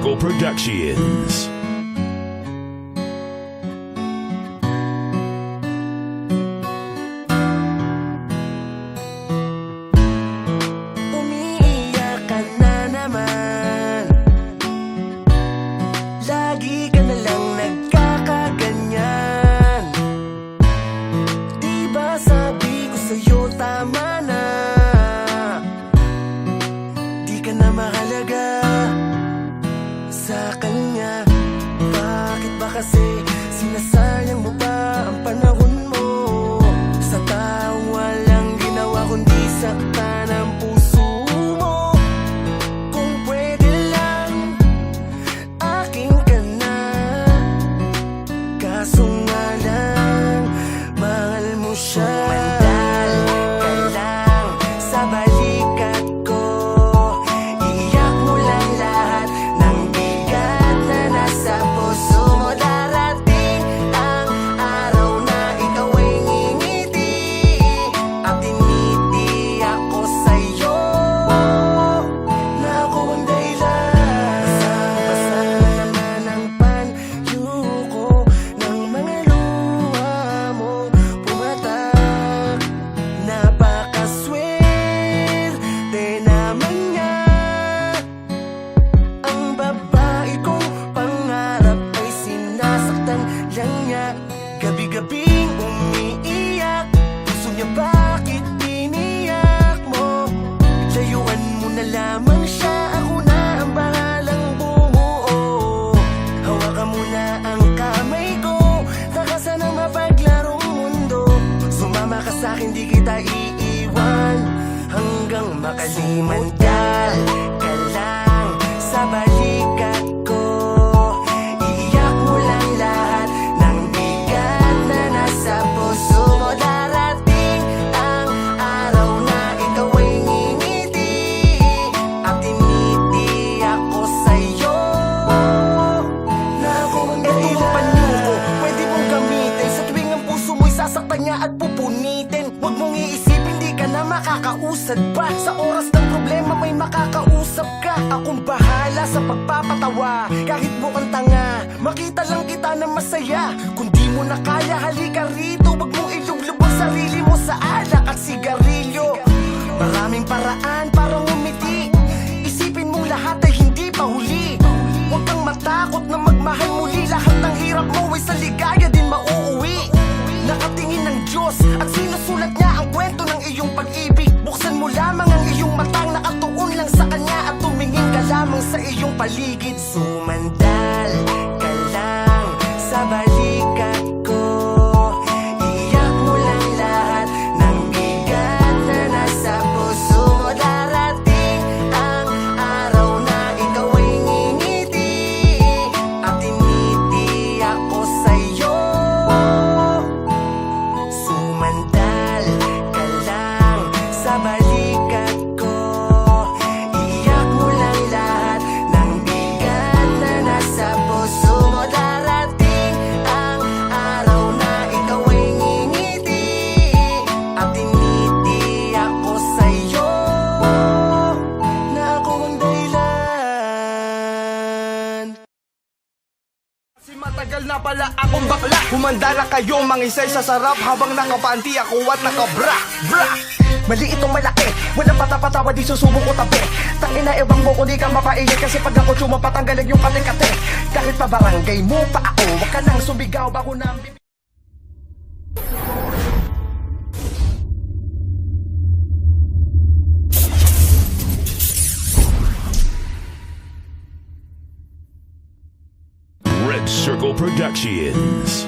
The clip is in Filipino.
Circle Productions. Umiiyak ka na naman, lagi ka na lang nagkakaganyan. Di ba sabi ko sa'yo tama na, di ka na mahalaga sa kanya. Bakit ba kasi sinasayang mo pa ang panahon mo sa taong walang ginawa kundi saktan ang puso mo? Kung pwede lang, akin ka na, kaso nga lang, mahal mo siya. Mandal ka lang sa balikat ko, iiyak mo lang lahat ng bigat na nasa puso mo. Darating ang araw na ikaw ay ngingiti at tiniti ako sa'yo, na ako ang dahilan. Basang-basa naman ang panyo ko ng mga luha mo pumatak. Napakaswerte naman niya, ang babae kong pangarap ay sinasaktan lang niya. Gabi-gabing umiiyak, puso niya bakit iniyak mo? Layuan mo na lamang siya, ako na ang bahalang bumuo. Hawakan mo na ang kamay ko, takasan ang mapaglarong mundo. Sumama ka sa'kin, di kita iiwan hanggang makalimutan ka lang sa balikat ko. Iiyak mo lang lahat ng bigat na nasa puso mo. Darating ang araw na ikaw ay ngingiti at tiniti ako sa'yo, na ako ang dahilan. Itong panyo ko, pwede mong gamitin sa tuwing ang puso mo'y sasaktan niya at pupunitin. Huwag mong iisipin di ka na makakausad pa, sa oras ng problema may makakausap ka. Akong bahala sa pagpapatawa, kahit mukhang tanga, makita lang kita na masaya. Kung di mo na kaya, halika rito, huwag mong iluglub ang sarili mo sa alak at sigarilyo. Maraming paraan para ngumiti, isipin mong lahat ay hindi pa huli. Huwag kang matakot na magmahal muli, lahat ng hirap mo ay sa ligaya din mauuwi. Nakatingin ng Diyos at sinusulat niya ang kwento ng iyong pag-ibig. Buksan mo lamang ang iyong matang, nakatuon lang sa Kanya at tumingin ka lamang sa iyong paligid. Sumandal ka lang sa balikat ko, iiyak mo lang lahat ng bigat na nasa puso mo. Darating ang araw na ikaw ay ngingiti at tiniti ako sa'yo. Sumandal ka lang sa balikat ko, iiyak mo lang lahat ng bigat na nasa puso mo. Darating ang araw na ikaw ay ngingiti at tiniti ako sa'yo, na ako ang dahilan. Kasi matagal na pala akong bakla, humanda na kayo mangisay sa sarap habang nakapanti ako at nakabra. Mali itong malaki, walang patapatawa, di susubok ko tabi. Tangina ebang mo kung di ka mapaiyak, kasi pag ako tsuma patanggalan yung kate-kate. Kahit pa barangay mo pa ako, wag ka nang sumigaw bago na ang bibig. Red Circle Productions.